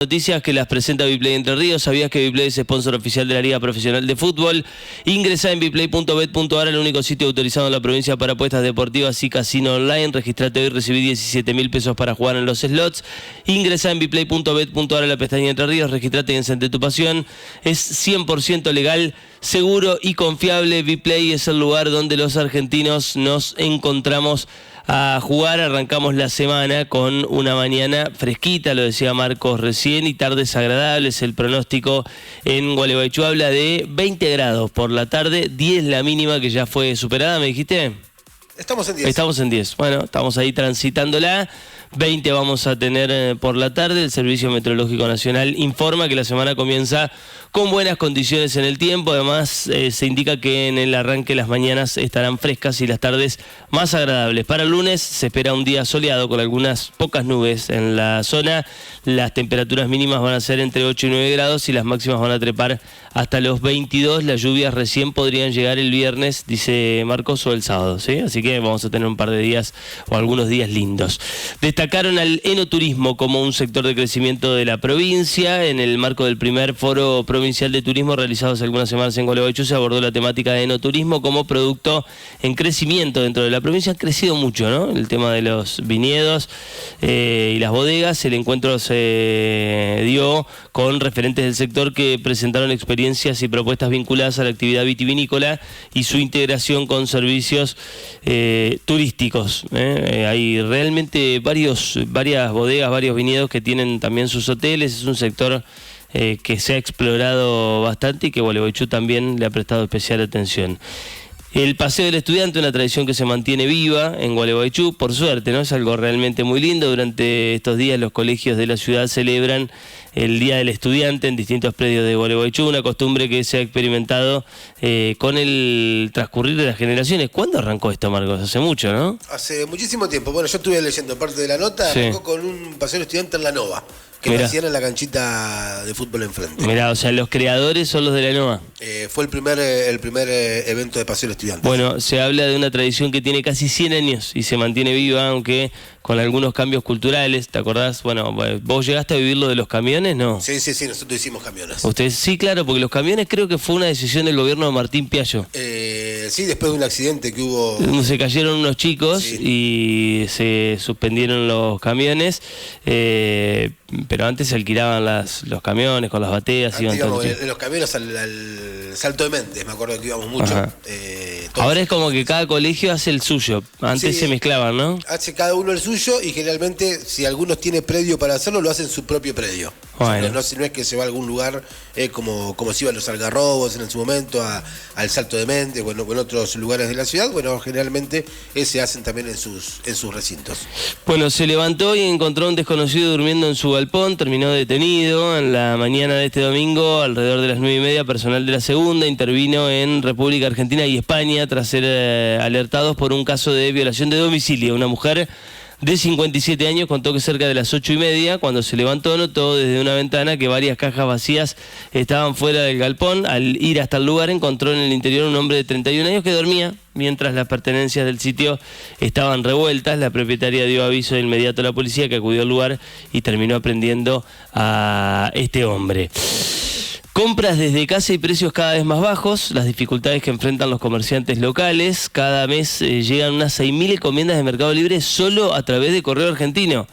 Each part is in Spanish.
Noticias que las presenta Viplay Entre Ríos. ¿Sabías que Viplay es sponsor oficial de la Liga Profesional de Fútbol? Ingresá en viplay.bet.ar, el único sitio autorizado en la provincia para apuestas deportivas y casino online. Registrate hoy y recibí 17.000 pesos para jugar en los slots. Ingresá en viplay.bet.ar a la pestaña Entre Ríos. Registrate y encendé tu pasión. Es 100% legal, seguro y confiable. Viplay es el lugar donde los argentinos nos encontramos a jugar. Arrancamos la semana con una mañana fresquita, lo decía Marcos recién, y tardes agradables. El pronóstico en Gualeguaychú habla de 20 grados por la tarde, 10 la mínima que ya fue superada, ¿me dijiste? Estamos en 10. Estamos en 10. Bueno, estamos ahí transitándola. 20 vamos a tener por la tarde. El Servicio Meteorológico Nacional informa que la semana comienza con buenas condiciones en el tiempo. Además, se indica que en el arranque las mañanas estarán frescas y las tardes más agradables. Para el lunes se espera un día soleado con algunas pocas nubes en la zona. Las temperaturas mínimas van a ser entre 8 y 9 grados y las máximas van a trepar hasta los 22. Las lluvias recién podrían llegar el viernes, dice Marcos, o el sábado, ¿sí? Así que vamos a tener un par de días o algunos días lindos. Destacaron al enoturismo como un sector de crecimiento de la provincia. En el marco del primer foro provincial de turismo realizado hace algunas semanas en Gualeguaychú se abordó la temática de enoturismo como producto en crecimiento dentro de la provincia. Ha crecido mucho, ¿no? El tema de los viñedos y las bodegas. El encuentro se dio con referentes del sector que presentaron experiencias y propuestas vinculadas a la actividad vitivinícola y su integración con servicios turísticos. Hay realmente varias bodegas, varios viñedos que tienen también sus hoteles. Es un sector que se ha explorado bastante y que Gualeguaychú también le ha prestado especial atención. El Paseo del Estudiante, una tradición que se mantiene viva en Gualeguaychú, por suerte, ¿no? Es algo realmente muy lindo. Durante estos días los colegios de la ciudad celebran el Día del Estudiante en distintos predios de Gualeguaychú, una costumbre que se ha experimentado con el transcurrir de las generaciones. ¿Cuándo arrancó esto, Marcos? Hace mucho, ¿no? Hace muchísimo tiempo. Bueno, yo estuve leyendo parte de la nota, sí. Arrancó con un Paseo del Estudiante en la Nova, que lo hacían en la canchita de fútbol enfrente. Mirá, o sea, los creadores son los de la Nova. Fue el primer evento de Paseo del Estudiante. Bueno, se habla de una tradición que tiene casi 100 años y se mantiene viva, aunque con algunos cambios culturales. ¿Te acordás? Bueno, ¿vos llegaste a vivir lo de los camiones? No. Sí, nosotros hicimos camiones. Ustedes sí, claro, porque los camiones creo que fue una decisión del gobierno de Martín Piaggio. Sí, después de un accidente que hubo. Se cayeron unos chicos, sí, y se suspendieron los camiones, pero antes se alquilaban los camiones con las bateas. Antes íbamos los camiones al Salto de Méndez, me acuerdo que íbamos mucho. Ahora es como que cada colegio hace el suyo. Antes se mezclaban, ¿no? Hace cada uno el suyo y generalmente si algunos tienen predio para hacerlo, lo hacen en su propio predio. Bueno. O sea, no es que se va a algún lugar como se iban los Algarrobos en su momento, al Salto de Méndez, bueno, en otros lugares de la ciudad. Bueno, generalmente se hacen también en sus recintos. Bueno, se levantó y encontró a un desconocido durmiendo en su galpón. Terminó detenido en la mañana de este domingo, alrededor de las 9:30. Personal de la segunda intervino en República Argentina y España tras ser alertados por un caso de violación de domicilio. Una mujer de 57 años contó que cerca de las 8:30, cuando se levantó, notó desde una ventana que varias cajas vacías estaban fuera del galpón. Al ir hasta el lugar, encontró en el interior un hombre de 31 años que dormía, mientras las pertenencias del sitio estaban revueltas. La propietaria dio aviso de inmediato a la policía, que acudió al lugar y terminó aprendiendo a este hombre. Compras desde casa y precios cada vez más bajos, las dificultades que enfrentan los comerciantes locales. Cada mes llegan unas 6.000 encomiendas de Mercado Libre solo a través de correo argentino.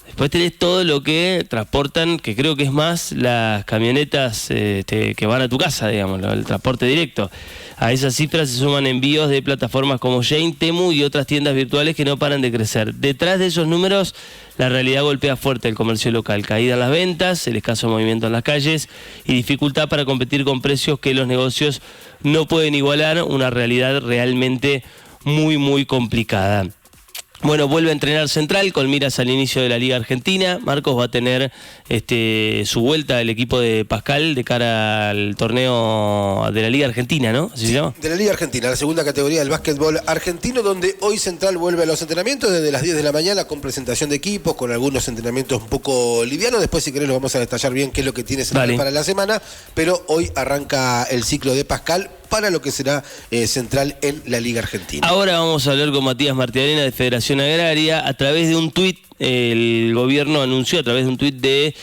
Después tenés todo lo que transportan, que creo que es más las camionetas que van a tu casa, digamos, el transporte directo. A esas cifras se suman envíos de plataformas como Shein, Temu y otras tiendas virtuales que no paran de crecer. Detrás de esos números, la realidad golpea fuerte el comercio local. Caída en las ventas, el escaso movimiento en las calles y dificultad para competir con precios que los negocios no pueden igualar. Una realidad realmente muy, muy complicada. Bueno, vuelve a entrenar Central con miras al inicio de la Liga Argentina. Marcos va a tener su vuelta al equipo de Pascal de cara al torneo de la Liga Argentina, ¿no? ¿Así se llama? De la Liga Argentina, la segunda categoría del básquetbol argentino, donde hoy Central vuelve a los entrenamientos desde las 10 de la mañana con presentación de equipos, con algunos entrenamientos un poco livianos. Después, si querés, lo vamos a detallar bien qué es lo que tiene Central para la semana. Pero hoy arranca el ciclo de Pascal para lo que será central en la Liga Argentina. Ahora vamos a hablar con Matías Martiarena de Federación Agraria. A través de un tuit, el gobierno anunció, a través de un tuit de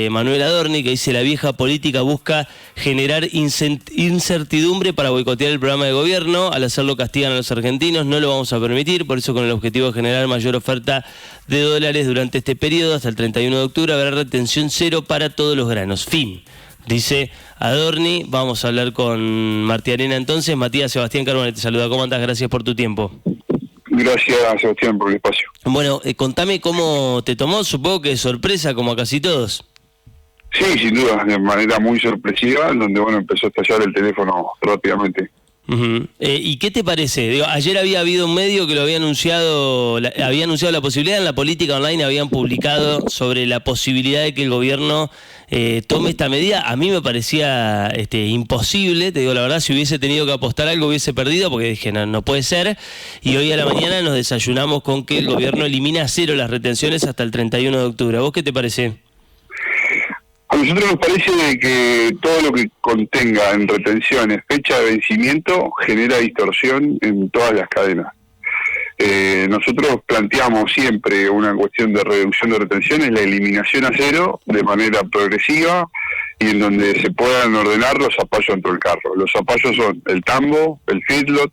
Manuel Adorni, que dice: la vieja política busca generar incertidumbre para boicotear el programa de gobierno. Al hacerlo castigan a los argentinos, no lo vamos a permitir. Por eso, con el objetivo de generar mayor oferta de dólares durante este periodo, hasta el 31 de octubre, habrá retención cero para todos los granos. Fin, dice Adorni. Vamos a hablar con Martiarena entonces. Matías, Sebastián Carbone te saluda. ¿Cómo andás? Gracias por tu tiempo. Gracias, Sebastián, por el espacio. Bueno, contame cómo te tomó, supongo que de sorpresa, como a casi todos. Sí, sin duda, de manera muy sorpresiva, donde empezó a estallar el teléfono rápidamente. Uh-huh. ¿Y qué te parece? Digo, ayer había habido un medio que lo había anunciado la posibilidad, en la política online habían publicado sobre la posibilidad de que el gobierno tome esta medida. A mí me parecía imposible, te digo la verdad. Si hubiese tenido que apostar algo hubiese perdido, porque dije no puede ser. Y hoy a la mañana nos desayunamos con que el gobierno elimina a cero las retenciones hasta el 31 de octubre. ¿A vos qué te parece? A nosotros nos parece que todo lo que contenga en retenciones fecha de vencimiento genera distorsión en todas las cadenas. Nosotros planteamos siempre una cuestión de reducción de retenciones, la eliminación a cero de manera progresiva y en donde se puedan ordenar los zapallos dentro del carro. Los zapallos son el tambo, el feedlot,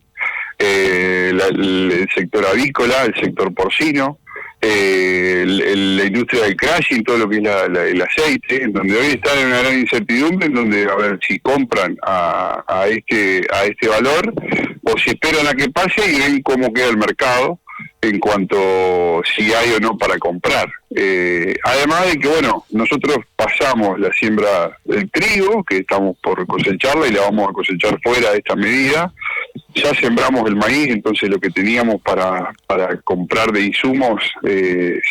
el sector avícola, el sector porcino, la industria del crushing, todo lo que es el aceite, en donde hoy está en una gran incertidumbre, en donde a ver si compran a este valor o si esperan a que pase y ven cómo queda el mercado en cuanto si hay o no para comprar. Además de que, nosotros pasamos la siembra del trigo, que estamos por cosecharla y la vamos a cosechar fuera de esta medida. Ya sembramos el maíz, entonces lo que teníamos para comprar de insumos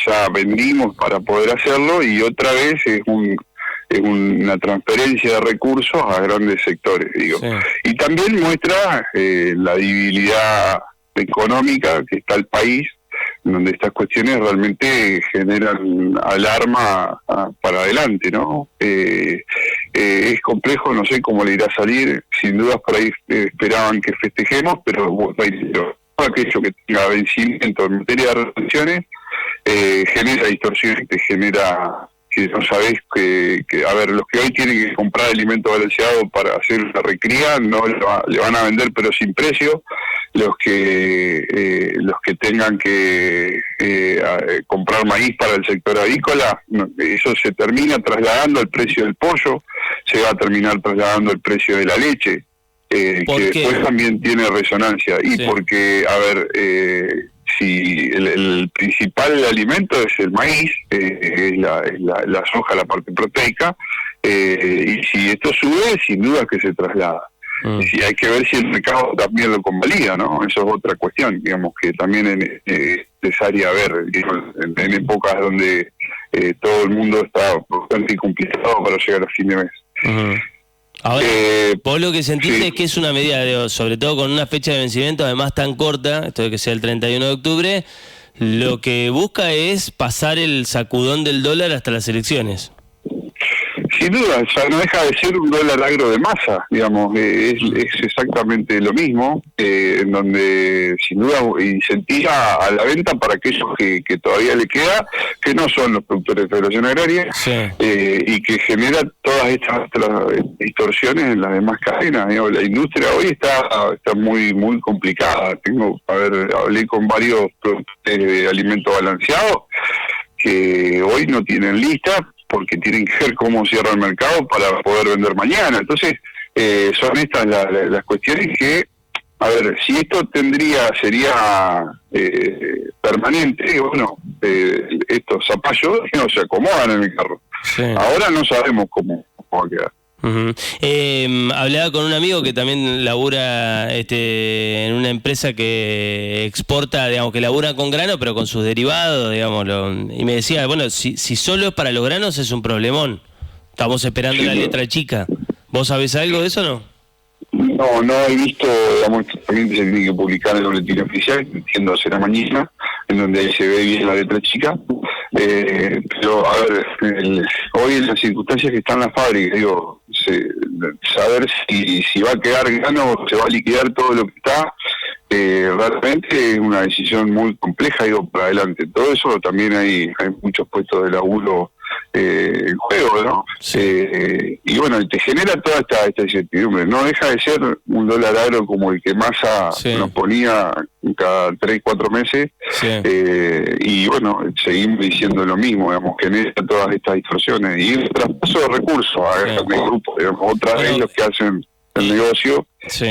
ya vendimos para poder hacerlo, y otra vez es una transferencia de recursos a grandes sectores, digo. Sí. Y también muestra la debilidad económica que está el país, donde estas cuestiones realmente generan alarma para adelante, ¿no? Es complejo, no sé cómo le irá a salir, sin dudas por ahí esperaban que festejemos, pero aquello que tenga vencimiento en materia de retenciones genera distorsión, te genera que no sabés los que hoy tienen que comprar alimento balanceado para hacer la recría, no le van a vender pero sin precio. Los que tengan que comprar maíz para el sector avícola, eso se termina trasladando al precio del pollo, se va a terminar trasladando el precio de la leche, que después también tiene resonancia. Y sí, porque, si el principal alimento es el maíz, es la soja, la parte proteica, y si esto sube, sin duda que se traslada. Y hay que ver si el mercado también lo convalida, ¿no? Eso es otra cuestión, digamos, que también es necesaria ver, en épocas donde todo el mundo está bastante complicado para llegar a fin de mes. Uh-huh. Ahora, vos lo que sentiste es que es una medida, sobre todo con una fecha de vencimiento además tan corta, esto de que sea el 31 de octubre, lo que busca es pasar el sacudón del dólar hasta las elecciones. Sin duda, ya no deja de ser un dólar agro de masa, digamos, es exactamente lo mismo, en donde sin duda incentiva a la venta para aquellos que todavía le queda, que no son los productores de Federación Agraria, sí, y que genera todas estas distorsiones en las demás cadenas. Digamos, la industria hoy está muy muy complicada. Hablé con varios productores de alimento balanceado que hoy no tienen lista, porque tienen que ver cómo cierra el mercado para poder vender mañana. Entonces, son estas las cuestiones que, si esto sería permanente, estos zapallos no se acomodan en el carro. Sí. Ahora no sabemos cómo va a quedar. Uh-huh. Hablaba con un amigo que también labura en una empresa que exporta, digamos, que labura con grano, pero con sus derivados, digámoslo, y me decía, si solo es para los granos es un problemón. Estamos esperando la letra chica. ¿Vos sabés algo de eso o no? No he visto, exactamente, se tiene que publicar en el boletín oficial, entiendo será mañana, en donde ahí se ve bien la letra chica. Pero, a ver, hoy en las circunstancias que están las fábricas, digo, saber si va a quedar grano o se va a liquidar todo lo que está, realmente es una decisión muy compleja, digo, para adelante. Todo eso también hay muchos puestos de laburo en juego, ¿no? Sí. Y bueno, te genera toda esta incertidumbre. No deja de ser un dólar agro como el que Massa nos ponía cada 3-4 meses. Sí. Y bueno, seguimos diciendo lo mismo, digamos, genera todas estas distorsiones. Y el traspaso de recursos a grandes grupos, digamos, otra vez los que hacen el negocio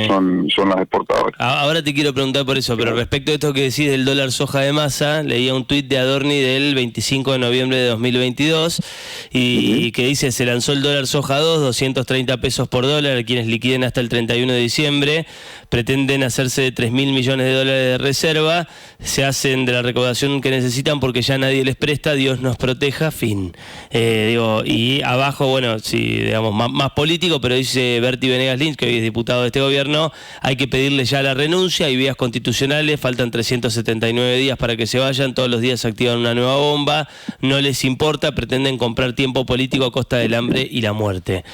son las exportadoras. Ahora te quiero preguntar por eso, pero respecto a esto que decís del dólar soja de Massa, leía un tuit de Adorni del 25 de noviembre de 2022 y que dice: se lanzó el dólar soja 2, 230 pesos por dólar, quienes liquiden hasta el 31 de diciembre, pretenden hacerse de 3.000 millones de dólares de reserva, se hacen de la recaudación que necesitan porque ya nadie les presta, Dios nos proteja, fin. Y abajo, bueno, sí, digamos, más político, pero dice Berti Venegas Lynch, que hoy es diputado de este gobierno, hay que pedirle ya la renuncia, hay vías constitucionales, faltan 379 días para que se vayan, todos los días se activan una nueva bomba, no les importa, pretenden comprar tiempo político a costa del hambre y la muerte.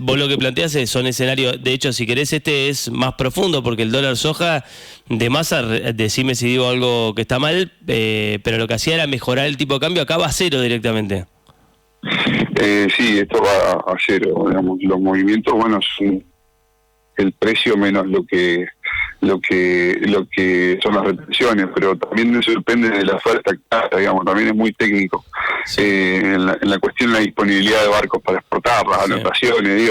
Vos lo que planteás son escenarios, de hecho, si querés, este es más profundo, porque el dólar soja de Massa, decime si digo algo que está mal, pero lo que hacía era mejorar el tipo de cambio, acá va a cero directamente. Sí, esto va a cero, digamos, los movimientos, bueno, son el precio menos lo que son las retenciones, pero también eso depende de la oferta, digamos, también es muy técnico. Sí. En la cuestión de la disponibilidad de barcos para exportar, las anotaciones,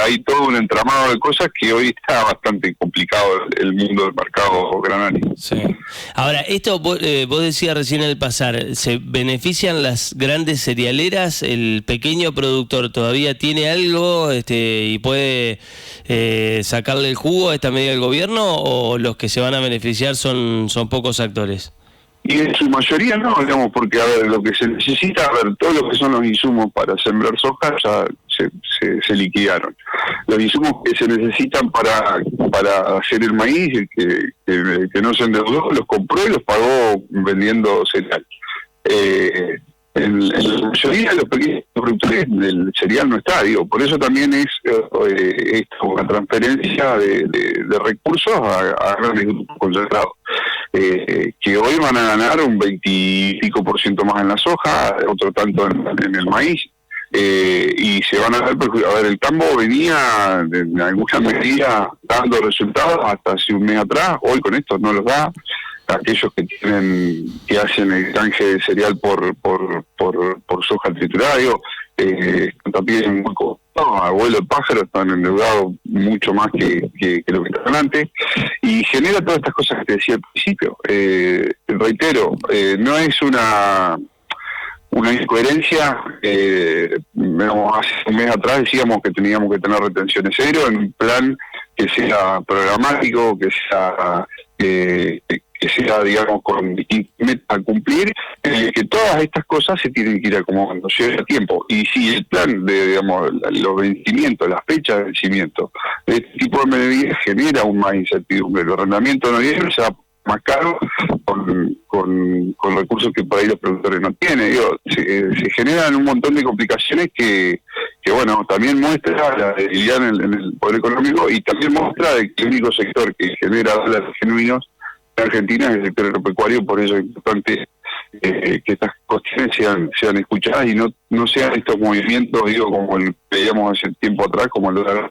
hay todo un entramado de cosas que hoy está bastante complicado el mundo del mercado granario. Sí. Ahora, esto vos decías recién al pasar, ¿se benefician las grandes cerealeras? ¿El pequeño productor todavía tiene algo y puede sacarle el jugo a esta medida del gobierno, o los que se van a beneficiar son pocos actores? Y en su mayoría no, digamos, porque a ver, lo que se necesita, a ver, todo lo que son los insumos para sembrar soja ya se liquidaron. Los insumos que se necesitan para hacer el maíz, el que no se endeudó, los compró y los pagó vendiendo cereal. En la mayoría de los pequeños productores del cereal no está, por eso también es una transferencia de recursos a grandes grupos concentrados, que hoy van a ganar un 20% y pico más en la soja, otro tanto en el maíz, y se van a ver, a ver, el tambo venía en alguna medida dando resultados hasta hace un mes atrás, hoy con esto no los da. Aquellos que hacen el canje de cereal por soja triturada, también abuelo de pájaro, están endeudados mucho más que lo que estaban antes, y genera todas estas cosas que te decía al principio. Reitero, no es una incoherencia. Hace un mes atrás decíamos que teníamos que tener retenciones cero en un plan que sea programático, que sea, digamos, con distintas metas a cumplir, que todas estas cosas se tienen que ir acomodando, lleva tiempo. Y si el plan de, digamos, los vencimientos, las fechas de vencimiento de este tipo de medidas genera aún más incertidumbre, el arrendamiento de noviembre se va más caro con recursos que por ahí los productores no tienen. Se generan un montón de complicaciones que bueno, también muestra la debilidad en el poder económico, y también muestra que el único sector que genera dólares genuinos en Argentina es el sector agropecuario. Por eso es importante que estas cuestiones sean escuchadas y no sean estos movimientos, como el que veíamos hace tiempo atrás, como el dólar.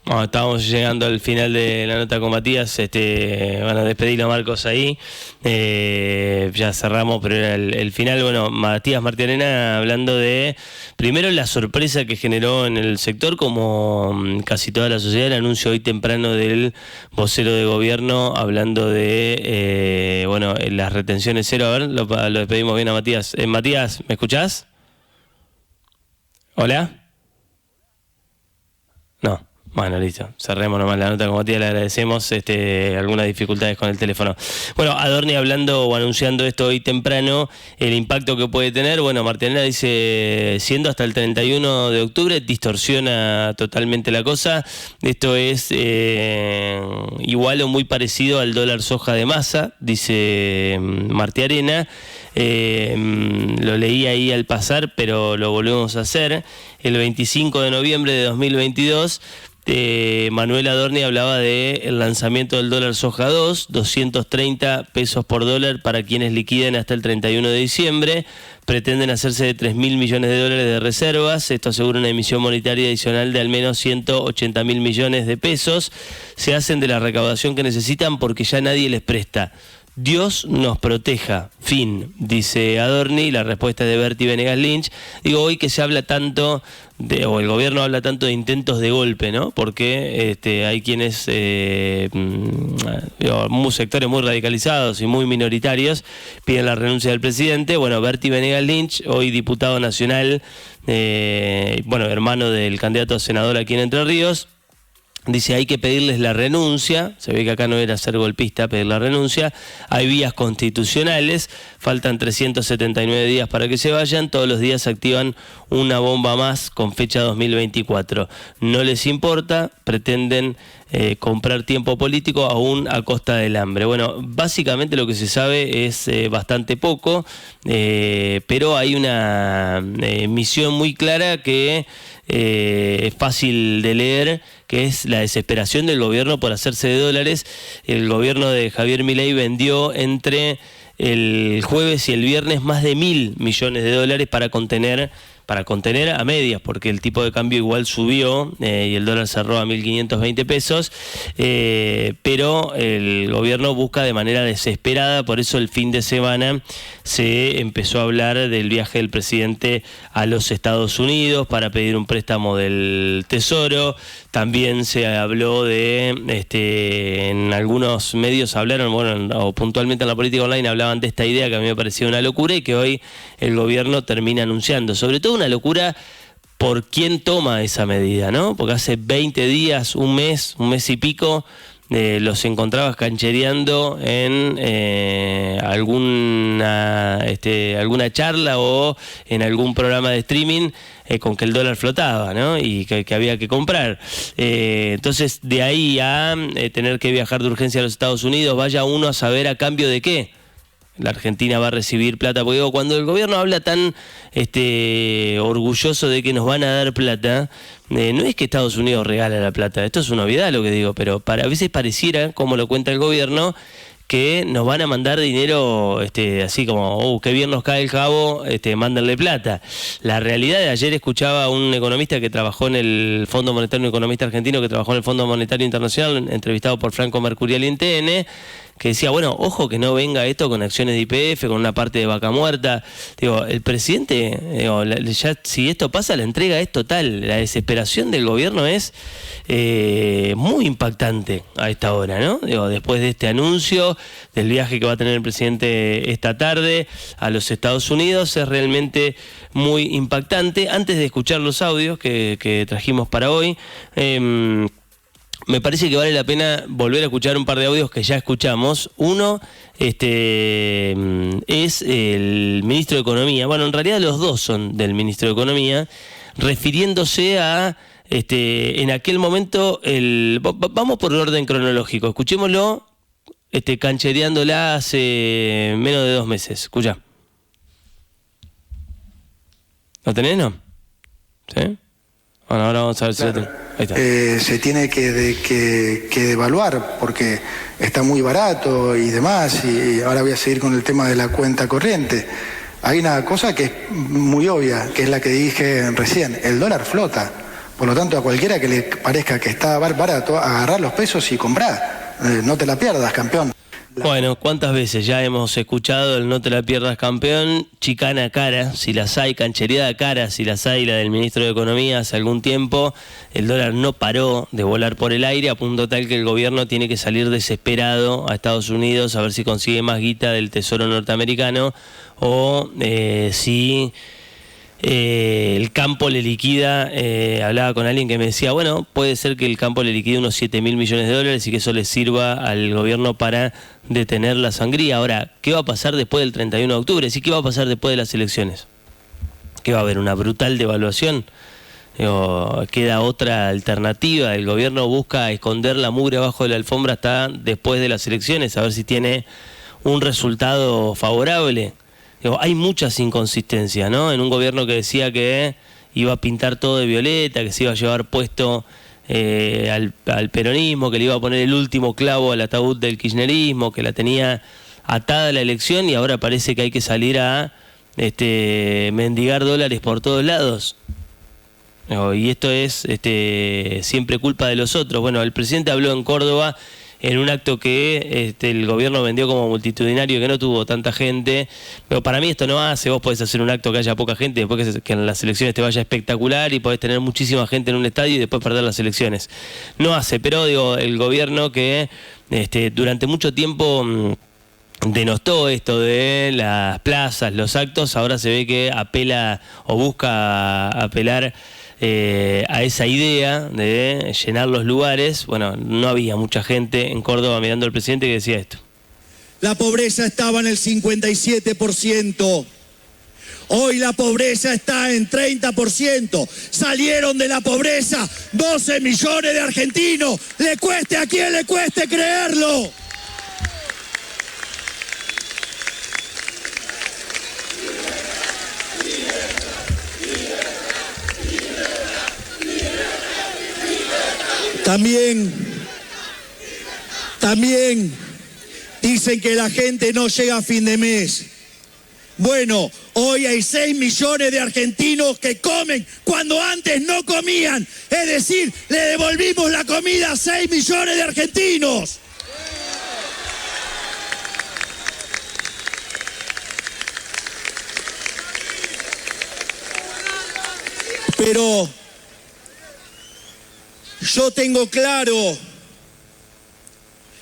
Bueno, estamos llegando al final de la nota con Matías. Van a despedirlo a Marcos ahí. Ya cerramos, pero era el final. Bueno, Matías Martiarena hablando de, primero, la sorpresa que generó en el sector, como casi toda la sociedad, el anuncio hoy temprano del vocero de gobierno hablando de las retenciones cero. A ver, lo despedimos bien a Matías. Matías, ¿me escuchás? ¿Hola? No. Bueno, listo. Cerremos nomás la nota con Matías, le agradecemos algunas dificultades con el teléfono. Bueno, Adorni hablando o anunciando esto hoy temprano, el impacto que puede tener. Bueno, Martinelli dice, siendo hasta el 31 de octubre, distorsiona totalmente la cosa. Esto es igual o muy parecido al dólar soja de Massa, dice Martí Arena. Lo leí ahí al pasar, pero lo volvemos a hacer. El 25 de noviembre de 2022, Manuel Adorni hablaba del lanzamiento del dólar soja 2, 230 pesos por dólar para quienes liquiden hasta el 31 de diciembre. Pretenden hacerse de 3.000 millones de dólares de reservas. Esto asegura una emisión monetaria adicional de al menos 180.000 millones de pesos. Se hacen de la recaudación que necesitan porque ya nadie les presta. Dios nos proteja, fin, dice Adorni. La respuesta es de Berti Venegas Lynch. Digo, hoy que se habla tanto, o el gobierno habla tanto de intentos de golpe, ¿no? Porque hay quienes, sectores muy radicalizados y muy minoritarios, piden la renuncia del presidente. Bueno, Berti Venegas Lynch, hoy diputado nacional, hermano del candidato a senador aquí en Entre Ríos, dice, hay que pedirles la renuncia. Se ve que acá no era ser golpista, pedir la renuncia. Hay vías constitucionales, faltan 379 días para que se vayan. Todos los días activan una bomba más con fecha 2024. No les importa, pretenden comprar tiempo político aún a costa del hambre. Bueno, básicamente lo que se sabe es bastante poco, pero hay una misión muy clara que es fácil de leer, que es la desesperación del gobierno por hacerse de dólares. El gobierno de Javier Milei vendió entre el jueves y el viernes más de 1.000 millones de dólares para contener a medias, porque el tipo de cambio igual subió y el dólar cerró a 1.520 pesos, pero el gobierno busca de manera desesperada. Por eso el fin de semana se empezó a hablar del viaje del presidente a los Estados Unidos para pedir un préstamo del Tesoro. También se habló de, en algunos medios hablaron, o puntualmente en la política online hablaban de esta idea que a mí me parecía una locura y que hoy el gobierno termina anunciando. Sobre todo una locura por quién toma esa medida, ¿no? Porque hace 20 días, un mes y pico, los encontrabas canchereando en alguna charla o en algún programa de streaming con que el dólar flotaba, ¿no? Y que había que comprar. Entonces, de ahí a tener que viajar de urgencia a los Estados Unidos, vaya uno a saber a cambio de qué la Argentina va a recibir plata. Porque cuando el gobierno habla tan orgulloso de que nos van a dar plata, no es que Estados Unidos regala la plata, esto es una obviedad lo que digo, pero a veces pareciera, como lo cuenta el gobierno, que nos van a mandar dinero así como, qué bien nos cae el jabo, mándenle plata. La realidad de ayer escuchaba a un economista que trabajó en el Fondo Monetario, un economista argentino que trabajó en el Fondo Monetario Internacional, entrevistado por Franco Mercurial en TN, que decía, ojo que no venga esto con acciones de YPF, con una parte de vaca muerta. Digo, el presidente, ya si esto pasa, la entrega es total. La desesperación del gobierno es muy impactante a esta hora, ¿no? Digo, después de este anuncio del viaje que va a tener el presidente esta tarde a los Estados Unidos, es realmente muy impactante. Antes de escuchar los audios que trajimos para hoy, me parece que vale la pena volver a escuchar un par de audios que ya escuchamos. Uno es el ministro de Economía. Bueno, en realidad los dos son del ministro de Economía, refiriéndose a, en aquel momento, vamos por el orden cronológico. Escuchémoslo, canchereándola hace menos de 2 meses. Escuchá. ¿Lo tenés, no? ¿Sí? Bueno, ahora vamos a ver si lo tengo. Ahí está. Se tiene que devaluar porque está muy barato y demás, y ahora voy a seguir con el tema de la cuenta corriente. Hay una cosa que es muy obvia, que es la que dije recién: el dólar flota. Por lo tanto, a cualquiera que le parezca que está barato, agarrar los pesos y comprar. No te la pierdas, campeón. Bueno, ¿cuántas veces ya hemos escuchado el no te la pierdas, campeón? Chicana cara, si las hay, canchereada cara, si las hay, la del ministro de Economía hace algún tiempo. El dólar no paró de volar por el aire, a punto tal que el gobierno tiene que salir desesperado a Estados Unidos a ver si consigue más guita del Tesoro norteamericano o si el campo le liquida, hablaba con alguien que me decía, bueno, puede ser que el campo le liquide unos 7.000 millones de dólares y que eso le sirva al gobierno para detener la sangría. Ahora, ¿qué va a pasar después del 31 de octubre? ¿Sí? ¿Qué va a pasar después de las elecciones? ¿Qué va a haber? ¿Una brutal devaluación? ¿Queda otra alternativa? El gobierno busca esconder la mugre abajo de la alfombra hasta después de las elecciones, a ver si tiene un resultado favorable. Hay muchas inconsistencias, ¿no? En un gobierno que decía que iba a pintar todo de violeta, que se iba a llevar puesto al peronismo, que le iba a poner el último clavo al ataúd del kirchnerismo, que la tenía atada a la elección, y ahora parece que hay que salir a mendigar dólares por todos lados. Y esto es siempre culpa de los otros. Bueno, el presidente habló en Córdoba en un acto que el gobierno vendió como multitudinario, que no tuvo tanta gente, pero para mí esto no hace. Vos podés hacer un acto que haya poca gente, después que en las elecciones te vaya espectacular y podés tener muchísima gente en un estadio y después perder las elecciones. No hace, pero digo, el gobierno que durante mucho tiempo denostó esto de las plazas, los actos, ahora se ve que apela o busca apelar a esa idea de llenar los lugares. Bueno, no había mucha gente en Córdoba mirando al presidente que decía esto. La pobreza estaba en el 57%. Hoy la pobreza está en 30%. Salieron de la pobreza 12 millones de argentinos. Le cueste a quien le cueste creerlo. También dicen que la gente no llega a fin de mes. Bueno, hoy hay 6 millones de argentinos que comen cuando antes no comían. Es decir, le devolvimos la comida a 6 millones de argentinos. Pero yo tengo claro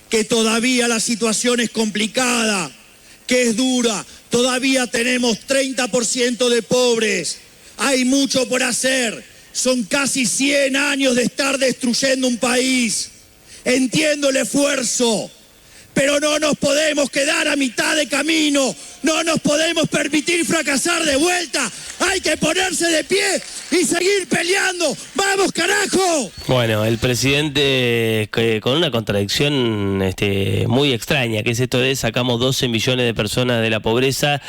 que todavía la situación es complicada, que es dura, todavía tenemos 30% de pobres, hay mucho por hacer, son casi 100 años de estar destruyendo un país. Entiendo el esfuerzo, pero no nos podemos quedar a mitad de camino, no nos podemos permitir fracasar de vuelta, hay que ponerse de pie y seguir peleando. ¡Vamos, carajo! Bueno, el presidente con una contradicción muy extraña, que es esto de sacamos 12 millones de personas de la pobreza,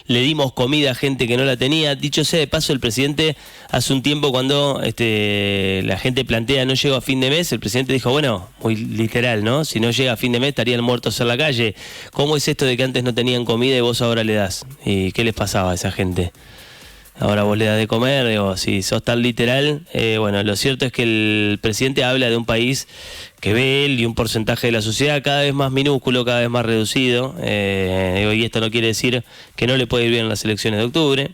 le dimos comida a gente que no la tenía. Dicho sea de paso, el presidente hace un tiempo, cuando la gente plantea no llego a fin de mes, el presidente dijo, bueno, muy literal, ¿no? Si no llega a fin de mes estarían muertos en la calle. ¿Cómo es esto de que antes no tenían comida y vos ahora le das? ¿Y qué les pasaba a esa gente? Ahora vos le das de comer, digo, si sos tan literal. Bueno, lo cierto es que el presidente habla de un país que ve él y un porcentaje de la sociedad cada vez más minúsculo, cada vez más reducido. Y esto no quiere decir que no le puede ir bien en las elecciones de octubre.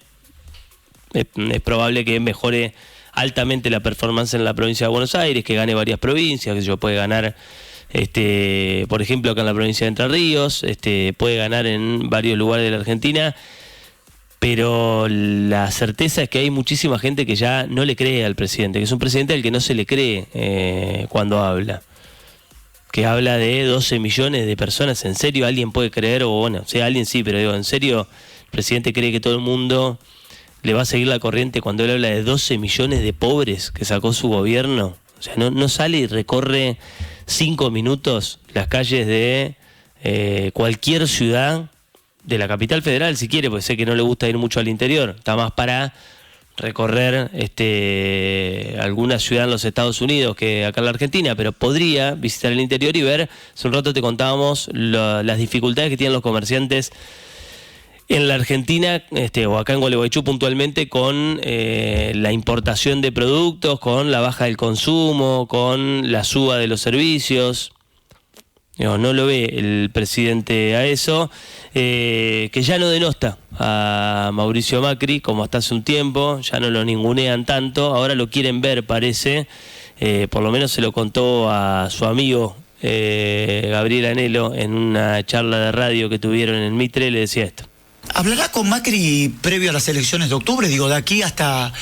Es probable que mejore altamente la performance en la provincia de Buenos Aires, que gane varias provincias, que yo puede ganar, por ejemplo, acá en la provincia de Entre Ríos, puede ganar en varios lugares de la Argentina. Pero la certeza es que hay muchísima gente que ya no le cree al presidente, que es un presidente al que no se le cree cuando habla. Que habla de 12 millones de personas. ¿En serio alguien puede creer? O bueno, o sea, alguien sí, pero digo, ¿en serio el presidente cree que todo el mundo le va a seguir la corriente cuando él habla de 12 millones de pobres que sacó su gobierno? O sea, no sale y recorre 5 minutos las calles de cualquier ciudad de la capital federal, si quiere, porque sé que no le gusta ir mucho al interior, está más para recorrer alguna ciudad en los Estados Unidos que acá en la Argentina, pero podría visitar el interior y ver. Hace un rato te contábamos las dificultades que tienen los comerciantes en la Argentina, o acá en Gualeguaychú puntualmente, con la importación de productos, con la baja del consumo, con la suba de los servicios. No lo ve el presidente a eso, que ya no denosta a Mauricio Macri como hasta hace un tiempo, ya no lo ningunean tanto, ahora lo quieren ver, parece. Por lo menos se lo contó a su amigo Gabriel Anelo en una charla de radio que tuvieron en el Mitre, le decía esto. ¿Hablará con Macri previo a las elecciones de octubre? Digo, de aquí hasta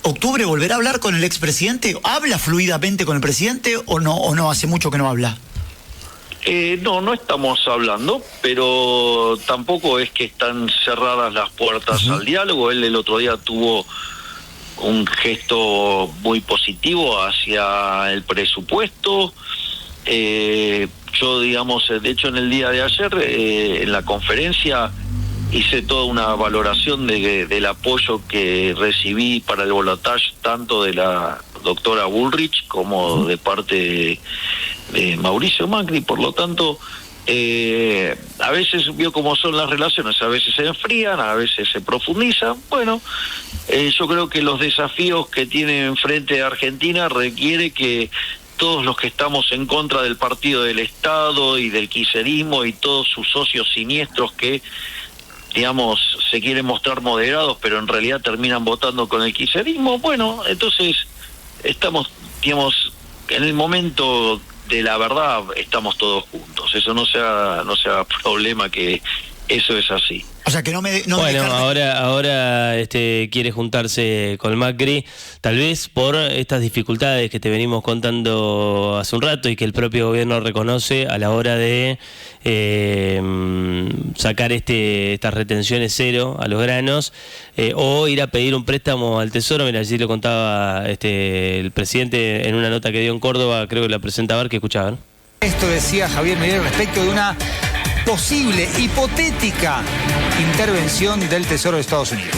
octubre, ¿volverá a hablar con el expresidente? ¿Habla fluidamente con el presidente o no hace mucho que no habla? No estamos hablando, pero tampoco es que están cerradas las puertas al diálogo. Él el otro día tuvo un gesto muy positivo hacia el presupuesto. Yo, digamos, de hecho en el día de ayer, en la conferencia, hice toda una valoración del apoyo que recibí para el balotaje, tanto de la doctora Bullrich como de parte de Mauricio Macri. Por lo tanto, a veces vio cómo son las relaciones, a veces se enfrían, a veces se profundizan. Bueno, yo creo que los desafíos que tiene enfrente Argentina requiere que todos los que estamos en contra del partido del Estado y del kirchnerismo y todos sus socios siniestros que, digamos, se quieren mostrar moderados, pero en realidad terminan votando con el kirchnerismo, bueno, entonces estamos, digamos, en el momento de la verdad estamos todos juntos. Eso no sea problema, que eso es así. O sea, que bueno, ahora quiere juntarse con Macri, tal vez por estas dificultades que te venimos contando hace un rato y que el propio gobierno reconoce a la hora de sacar estas retenciones cero a los granos, o ir a pedir un préstamo al Tesoro. Mira, así lo contaba el presidente en una nota que dio en Córdoba, creo que la presentaba, que escuchaban. Esto decía Javier Milei respecto de una posible, hipotética intervención del Tesoro de Estados Unidos.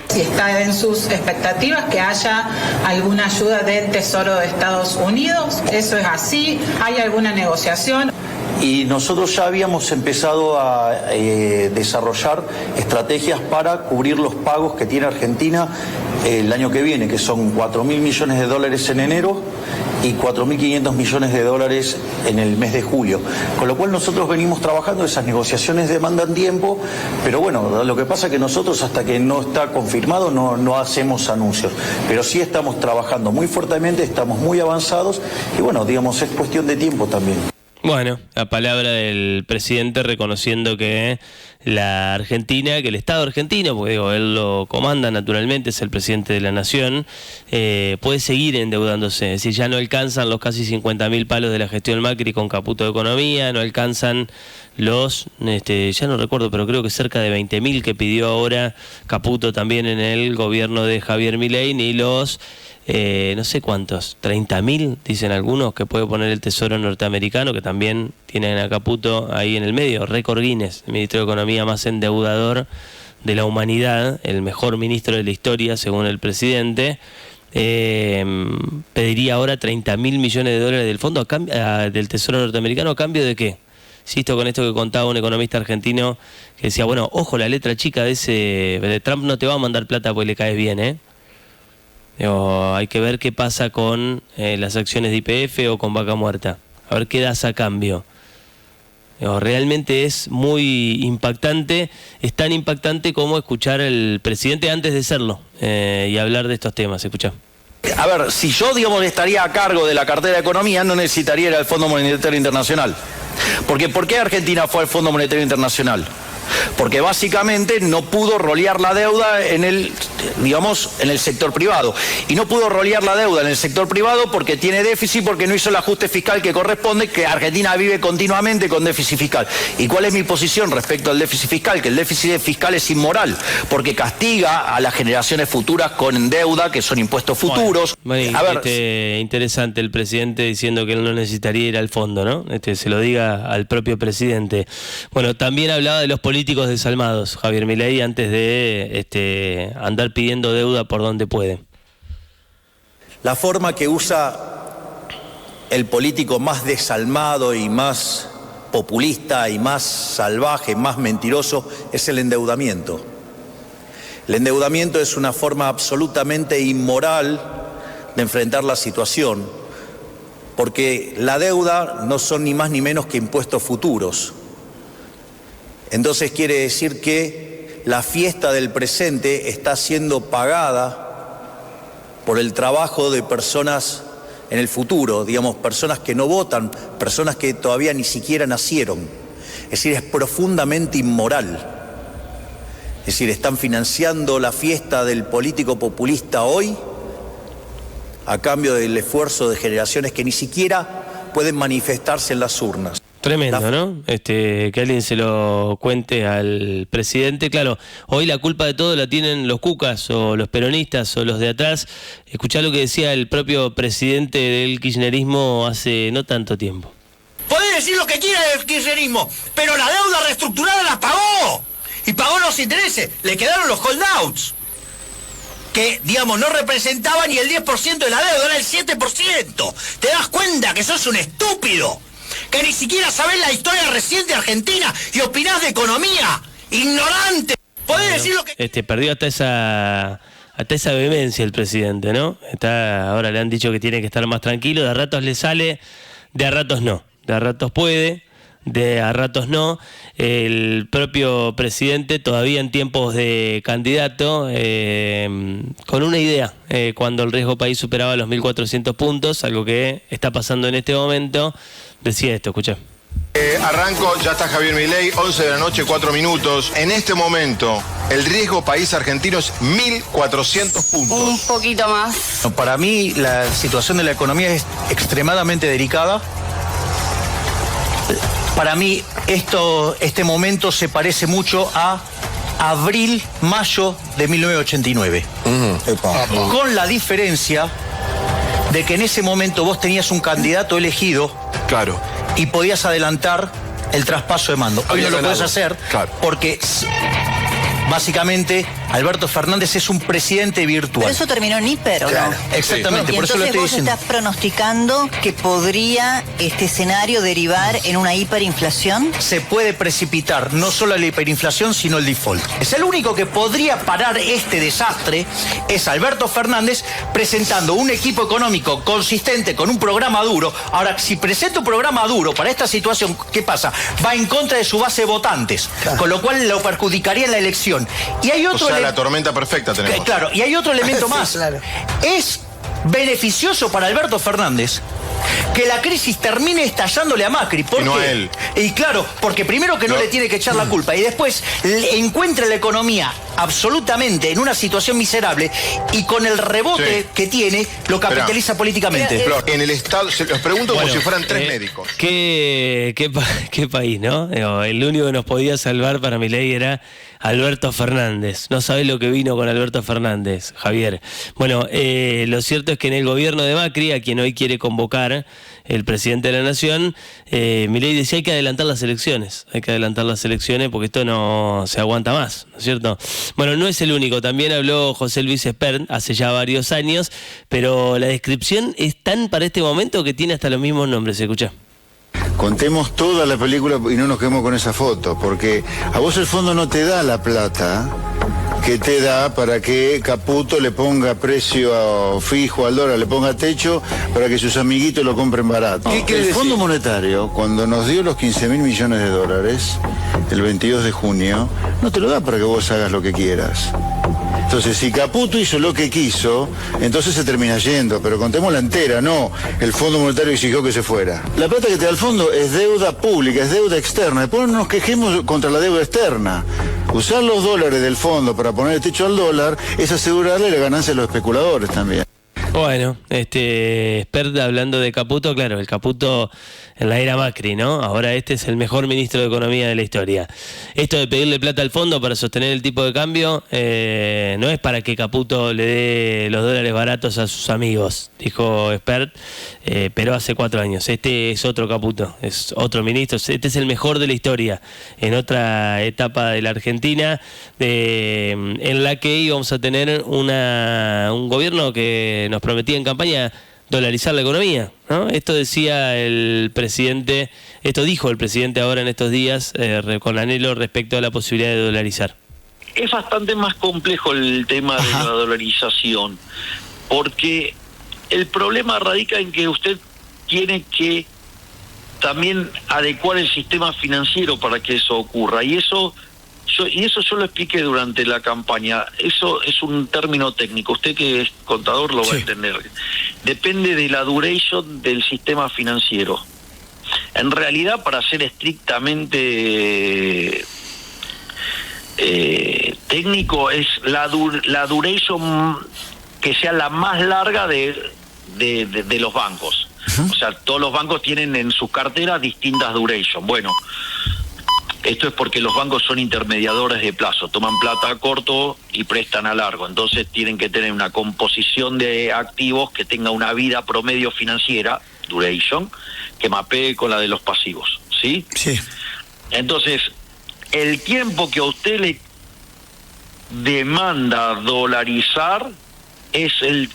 Si está en sus expectativas que haya alguna ayuda del Tesoro de Estados Unidos, eso es así, hay alguna negociación. Y nosotros ya habíamos empezado a desarrollar estrategias para cubrir los pagos que tiene Argentina el año que viene, que son 4.000 millones de dólares en enero y 4.500 millones de dólares en el mes de julio. Con lo cual nosotros venimos trabajando, esas negociaciones demandan tiempo, pero bueno, lo que pasa es que nosotros hasta que no está confirmado no hacemos anuncios. Pero sí estamos trabajando muy fuertemente, estamos muy avanzados y bueno, digamos, es cuestión de tiempo también. Bueno, la palabra del presidente reconociendo que la Argentina, que el Estado argentino, porque digo, él lo comanda naturalmente, es el presidente de la nación, puede seguir endeudándose. Es decir, ya no alcanzan los casi 50.000 palos de la gestión Macri con Caputo de Economía, no alcanzan los, ya no recuerdo, pero creo que cerca de 20.000 que pidió ahora Caputo también en el gobierno de Javier Milei, ni los no sé cuántos, 30.000 dicen algunos que puede poner el Tesoro norteamericano, que también tienen a Caputo ahí en el medio. Récord Guinness, el ministro de Economía más endeudador de la humanidad, el mejor ministro de la historia según el presidente, pediría ahora 30.000 millones de dólares del fondo del Tesoro norteamericano. ¿A cambio de qué? Insisto con esto que contaba un economista argentino que decía, bueno, ojo, la letra chica de Trump no te va a mandar plata porque le caes bien, hay que ver qué pasa con las acciones de YPF o con Vaca Muerta, a ver qué das a cambio. Realmente es muy impactante, es tan impactante como escuchar al presidente antes de serlo y hablar de estos temas. Escuchá. A ver, si yo, digamos, estaría a cargo de la cartera de Economía, no necesitaría ir al Fondo Monetario Internacional. Porque ¿por qué Argentina fue al Fondo Monetario Internacional? Porque básicamente no pudo rolear la deuda en el sector privado. Y no pudo rolear la deuda en el sector privado porque tiene déficit, porque no hizo el ajuste fiscal que corresponde, que Argentina vive continuamente con déficit fiscal. ¿Y cuál es mi posición respecto al déficit fiscal? Que el déficit fiscal es inmoral, porque castiga a las generaciones futuras con deuda, que son impuestos futuros. Bueno, interesante el presidente diciendo que él no necesitaría ir al fondo, ¿no? Se lo diga al propio presidente. Bueno, también hablaba de los políticos desalmados, Javier Milei, antes de andar pidiendo deuda por donde puede. La forma que usa el político más desalmado y más populista y más salvaje, más mentiroso, es el endeudamiento. El endeudamiento es una forma absolutamente inmoral de enfrentar la situación, porque la deuda no son ni más ni menos que impuestos futuros. Entonces quiere decir que la fiesta del presente está siendo pagada por el trabajo de personas en el futuro, digamos, personas que no votan, personas que todavía ni siquiera nacieron. Es decir, es profundamente inmoral. Es decir, están financiando la fiesta del político populista hoy a cambio del esfuerzo de generaciones que ni siquiera pueden manifestarse en las urnas. Tremendo, ¿no? Que alguien se lo cuente al presidente. Claro, hoy la culpa de todo la tienen los cucas o los peronistas o los de atrás. Escuchá lo que decía el propio presidente del kirchnerismo hace no tanto tiempo. Podés decir lo que quiera del kirchnerismo, pero la deuda reestructurada la pagó. Y pagó los intereses. Le quedaron los holdouts, que, digamos, no representaban ni el 10% de la deuda, era el 7%. ¿Te das cuenta que sos un estúpido? Que ni siquiera sabés la historia reciente de Argentina y opinás de economía. ¡Ignorante! Podés decir lo que... Perdió hasta esa vehemencia el presidente, ¿no? Ahora le han dicho que tiene que estar más tranquilo, de a ratos le sale, de a ratos no. De a ratos puede, de a ratos no. El propio presidente, todavía en tiempos de candidato, con una idea, cuando el riesgo país superaba los 1.400 puntos, algo que está pasando en este momento, decía esto, escuché. Arranco, ya está Javier Milei, 11 de la noche, 4 minutos. En este momento, el riesgo país argentino es 1.400 puntos. Un poquito más. Para mí, la situación de la economía es extremadamente delicada. Para mí, este momento se parece mucho a abril, mayo de 1989. Con la diferencia de que en ese momento vos tenías un candidato elegido. Claro. Y podías adelantar el traspaso de mando. Hoy no lo podés hacer, claro, porque básicamente Alberto Fernández es un presidente virtual. Pero eso terminó en hiper, ¿o claro, no? exactamente, por eso lo estoy diciendo. ¿Estás pronosticando que podría este escenario derivar en una hiperinflación? Se puede precipitar no solo la hiperinflación, sino el default. Es el único que podría parar este desastre, es Alberto Fernández presentando un equipo económico consistente con un programa duro. Ahora, si presenta un programa duro para esta situación, ¿qué pasa? Va en contra de su base de votantes, claro, con lo cual lo perjudicaría en la elección. Y hay otro la tormenta perfecta tenemos. Claro, y hay otro elemento más. Sí, claro. Es beneficioso para Alberto Fernández que la crisis termine estallándole a Macri. ¿Por qué? No a él. Y claro, porque primero que no le tiene que echar la culpa y después encuentra la economía absolutamente en una situación miserable y con el rebote que tiene lo capitaliza políticamente. En el Estado, los pregunto como si fueran tres médicos. ¿Qué país, ¿no? El único que nos podía salvar para Milei era Alberto Fernández. No sabés lo que vino con Alberto Fernández, Javier. Bueno, lo cierto es que en el gobierno de Macri, a quien hoy quiere convocar el presidente de la Nación, Milei decía hay que adelantar las elecciones. Hay que adelantar las elecciones porque esto no se aguanta más, ¿no es cierto? Bueno, no es el único. También habló José Luis Espert hace ya varios años, pero la descripción es tan para este momento que tiene hasta los mismos nombres. Escuchá. Contemos toda la película y no nos quedemos con esa foto, porque a vos el fondo no te da la plata que te da para que Caputo le ponga precio fijo al dólar, le ponga techo para que sus amiguitos lo compren barato. El Fondo Monetario, cuando nos dio los 15.000 millones de dólares, el 22 de junio, no te lo da para que vos hagas lo que quieras. Entonces, si Caputo hizo lo que quiso, entonces se termina yendo, pero contémosla entera, no. El Fondo Monetario exigió que se fuera. La plata que te da el fondo es deuda pública, es deuda externa. Después no nos quejemos contra la deuda externa. Usar los dólares del fondo para poner el techo al dólar es asegurarle la ganancia a los especuladores también. Bueno, Espert hablando de Caputo, claro, el Caputo en la era Macri, ¿no? Ahora este es el mejor ministro de Economía de la historia. Esto de pedirle plata al fondo para sostener el tipo de cambio no es para que Caputo le dé los dólares baratos a sus amigos, dijo Espert, pero hace 4 años. Este es otro Caputo, es otro ministro, este es el mejor de la historia, en otra etapa de la Argentina, en la que íbamos a tener un gobierno que nos prometía en campaña dolarizar la economía, ¿no? Esto decía el presidente, esto dijo el presidente ahora en estos días con anhelo respecto a la posibilidad de dolarizar. Es bastante más complejo el tema de la dolarización, porque el problema radica en que usted tiene que también adecuar el sistema financiero para que eso ocurra, y eso yo lo expliqué durante la campaña. Eso es un término técnico, usted que es contador lo va a entender. Depende de la duration del sistema financiero. En realidad, para ser estrictamente técnico es la duration que sea la más larga de los bancos. O sea, todos los bancos tienen en sus carteras distintas duration. Bueno, esto es porque los bancos son intermediadores de plazo, toman plata a corto y prestan a largo, entonces tienen que tener una composición de activos que tenga una vida promedio financiera, duration, que mapee con la de los pasivos, ¿sí? Sí. Entonces, el tiempo que a usted le demanda dolarizar es el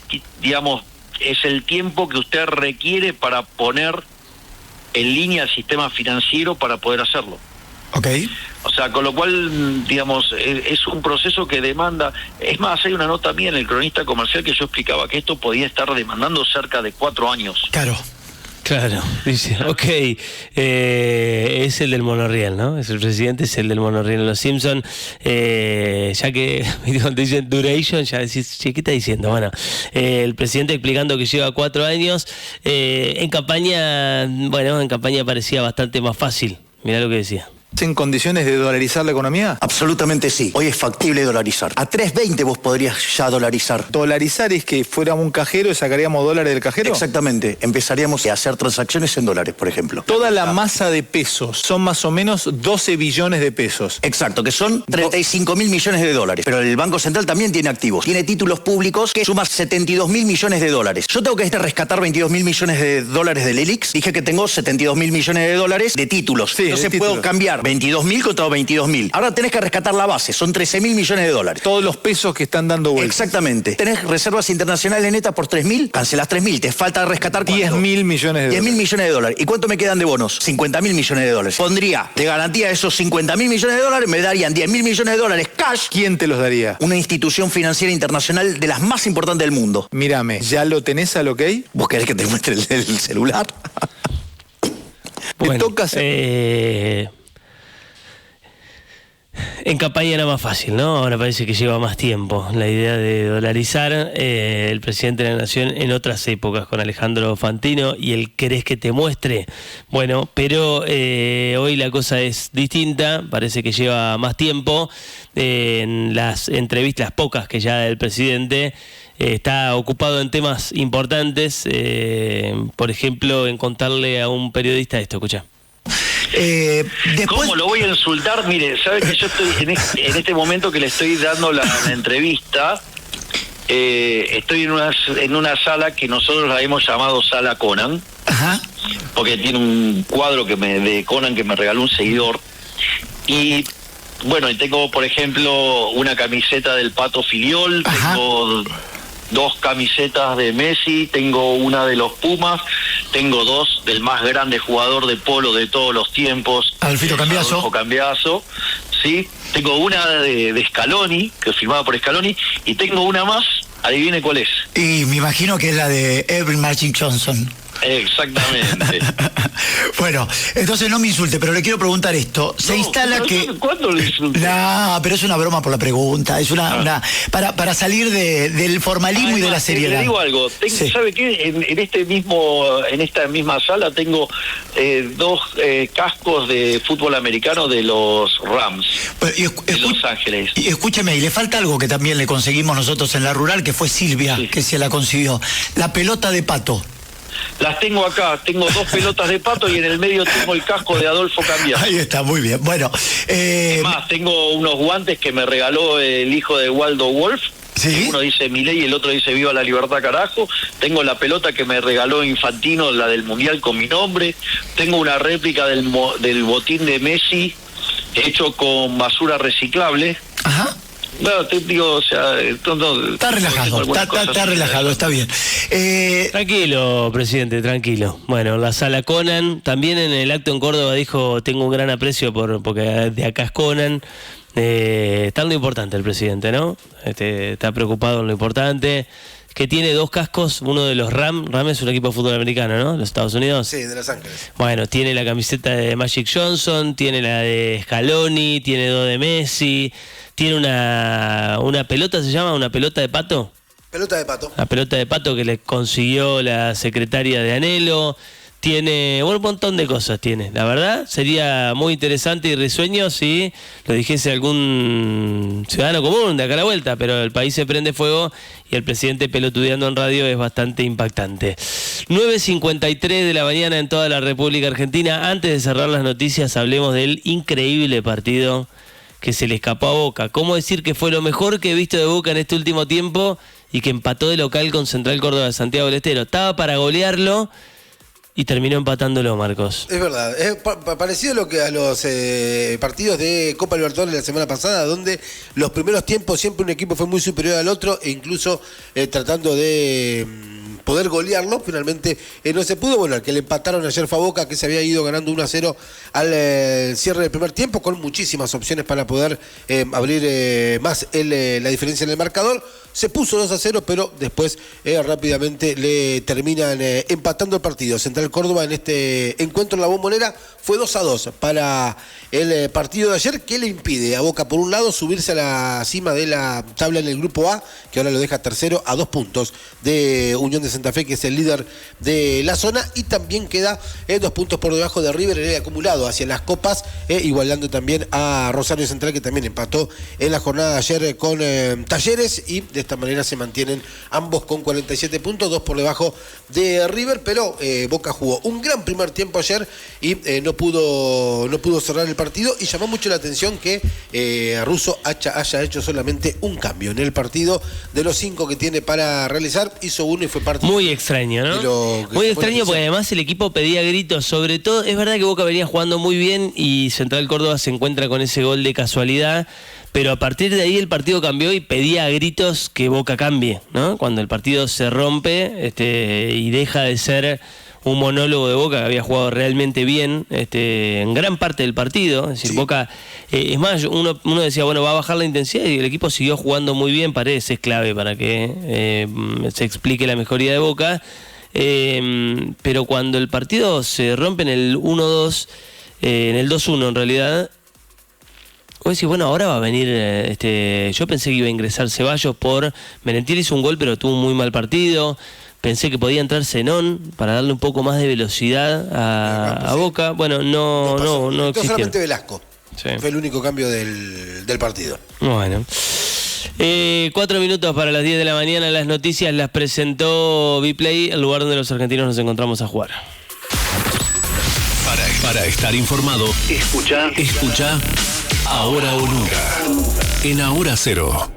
tiempo que usted requiere para poner en línea el sistema financiero para poder hacerlo. Okay. O sea, con lo cual, digamos, es un proceso que demanda. Es más, hay una nota mía en el Cronista Comercial que yo explicaba que esto podía estar demandando cerca de 4 años. Claro, dice, ok, es el del monorriel, ¿no? Es el presidente, es el del monorriel en Los Simpsons. Ya que cuando dicen duration, ya decís, ¿qué está diciendo? Bueno, el presidente explicando que lleva 4 años. En campaña parecía bastante más fácil. Mirá lo que decía. ¿En condiciones de dolarizar la economía? Absolutamente sí. Hoy es factible dolarizar. A 3.20 vos podrías ya dolarizar. ¿Dolarizar es que fuéramos un cajero y sacaríamos dólares del cajero? Exactamente. Empezaríamos a hacer transacciones en dólares, por ejemplo. Toda la masa de pesos son más o menos 12 billones de pesos. Exacto, que son 35.000 millones de dólares. Pero el Banco Central también tiene activos. Tiene títulos públicos que suman 72.000 millones de dólares. Yo tengo que rescatar 22.000 millones de dólares del ELIX. Dije que tengo 72.000 millones de dólares de títulos. Sí, entonces puedo cambiar 22.000 contra 22.000. Ahora tenés que rescatar la base, son 13.000 millones de dólares. Todos los pesos que están dando vuelta. Exactamente. Tenés reservas internacionales netas por 3.000, cancelás 3.000, te falta rescatar 10.000 millones de dólares. 10.000 millones de dólares. ¿Y cuánto me quedan de bonos? 50.000 millones de dólares. Pondría de garantía esos 50.000 millones de dólares, me darían 10.000 millones de dólares cash. ¿Quién te los daría? Una institución financiera internacional de las más importantes del mundo. Mírame, ¿ya lo tenés al ok? ¿Vos querés que te muestre el celular? Bueno, te toca en campaña era más fácil, ¿no? Ahora parece que lleva más tiempo la idea de dolarizar. El presidente de la Nación en otras épocas con Alejandro Fantino y el querés que te muestre. Bueno, pero hoy la cosa es distinta, parece que lleva más tiempo. En las entrevistas, las pocas que ya da el presidente, está ocupado en temas importantes. Por ejemplo, en contarle a un periodista esto, escuchá. ¿Cómo lo voy a insultar? Mire, sabe que yo estoy en este momento que le estoy dando la entrevista, estoy en una sala que nosotros la hemos llamado Sala Conan. Ajá. Porque tiene un cuadro de Conan que me regaló un seguidor. Y bueno, y tengo, por ejemplo, una camiseta del Pato Filiol. Ajá. Tengo 2 camisetas de Messi, tengo una de los Pumas, tengo 2 del más grande jugador de polo de todos los tiempos, Adolfo Cambiaso, sí, tengo una de Scaloni, que es firmada por Scaloni, y tengo una más, adivine cuál es. Y me imagino que es la de Evan Magic Johnson. Exactamente. Bueno, entonces no me insulte, pero le quiero preguntar esto. Se instala que... ¿Cuándo le insulté? No, pero es una broma por la pregunta. Es una para salir del formalismo y de la seriedad. Le digo algo. Sí. ¿Sabe qué? En esta misma sala tengo 2 cascos de fútbol americano de los Rams de Los Ángeles. Y escúcheme, y le falta algo que también le conseguimos nosotros en la rural, que fue Silvia, sí, que se la consiguió. La pelota de pato. Las tengo acá, tengo 2 pelotas de pato y en el medio tengo el casco de Adolfo Cambiaso. Ahí está, muy bien. Bueno, es más, tengo unos guantes que me regaló el hijo de Waldo Wolf. ¿Sí? Uno dice Milei y el otro dice Viva la Libertad, carajo. Tengo la pelota que me regaló Infantino, la del Mundial con mi nombre. Tengo una réplica del botín de Messi hecho con basura reciclable. Ajá. Bueno, te digo, o sea, está relajado, está relajado, está bien. Tranquilo, presidente, tranquilo. Bueno, la sala Conan, también en el acto en Córdoba dijo, tengo un gran aprecio porque de acá es Conan. Está en lo importante el presidente, ¿no? Está preocupado en lo importante. Que tiene 2 cascos, uno de los Rams es un equipo de fútbol americano, ¿no? Los Estados Unidos. Sí, de Los Ángeles. Bueno, tiene la camiseta de Magic Johnson, tiene la de Scaloni, tiene 2 de Messi, tiene una pelota, ¿se llama? ¿Una pelota de pato? Pelota de pato. La pelota de pato que le consiguió la secretaria de Anhelo. tiene un montón de cosas, la verdad. Sería muy interesante y risueño si lo dijese algún ciudadano común de acá a la vuelta, pero el país se prende fuego y el presidente pelotudeando en radio es bastante impactante. 9:53 de la mañana en toda la República Argentina. Antes de cerrar las noticias, hablemos del increíble partido que se le escapó a Boca. ¿Cómo decir que fue lo mejor que he visto de Boca en este último tiempo y que empató de local con Central Córdoba de Santiago del Estero? Estaba para golearlo y terminó empatándolo, Marcos. Es verdad, es parecido a lo que a los partidos de Copa Libertadores la semana pasada, donde los primeros tiempos siempre un equipo fue muy superior al otro e incluso tratando de poder golearlo, finalmente no se pudo. Bueno, el que le empataron ayer fue a Boca, que se había ido ganando 1-0 al cierre del primer tiempo, con muchísimas opciones para poder abrir más la diferencia en el marcador. Se puso 2-0, pero después rápidamente le terminan empatando el partido. Central Córdoba en este encuentro en la Bombonera fue 2-2 para el partido de ayer, que le impide a Boca, por un lado, subirse a la cima de la tabla en el grupo A, que ahora lo deja tercero a 2 puntos de Unión de Santa Fe, que es el líder de la zona, y también queda 2 puntos por debajo de River en el acumulado hacia las copas, igualando también a Rosario Central, que también empató en la jornada de ayer con Talleres, y de esta manera se mantienen ambos con 47 puntos, 2 por debajo de River, pero Boca jugó un gran primer tiempo ayer y no pudo cerrar el partido, y llamó mucho la atención que Russo haya hecho solamente un cambio en el partido. De los 5 que tiene para realizar, hizo uno y fue parte. Muy extraño, ¿no? Muy extraño, porque además el equipo pedía gritos, sobre todo. Es verdad que Boca venía jugando muy bien y Central Córdoba se encuentra con ese gol de casualidad, pero a partir de ahí el partido cambió y pedía a gritos que Boca cambie, ¿no? Cuando el partido se rompe y deja de ser un monólogo de Boca, que había jugado realmente bien en gran parte del partido. Es decir, sí. Boca, es más, uno decía, bueno, va a bajar la intensidad, y el equipo siguió jugando muy bien. Paredes es clave para que se explique la mejoría de Boca. Pero cuando el partido se rompe en el 1-2, en el 2-1 en realidad, vos decís, bueno, ahora va a venir, yo pensé que iba a ingresar Ceballos por Merentiel, hizo un gol pero tuvo un muy mal partido. Pensé que podía entrar Zenón para darle un poco más de velocidad a Boca. Bueno, no existió. Solamente Velasco. Sí. Fue el único cambio del partido. Bueno. 4 minutos para las 10 de la mañana. Las noticias las presentó Vplay, el lugar donde los argentinos nos encontramos a jugar. Para estar informado, escucha Ahora o Nunca en Ahora Cero.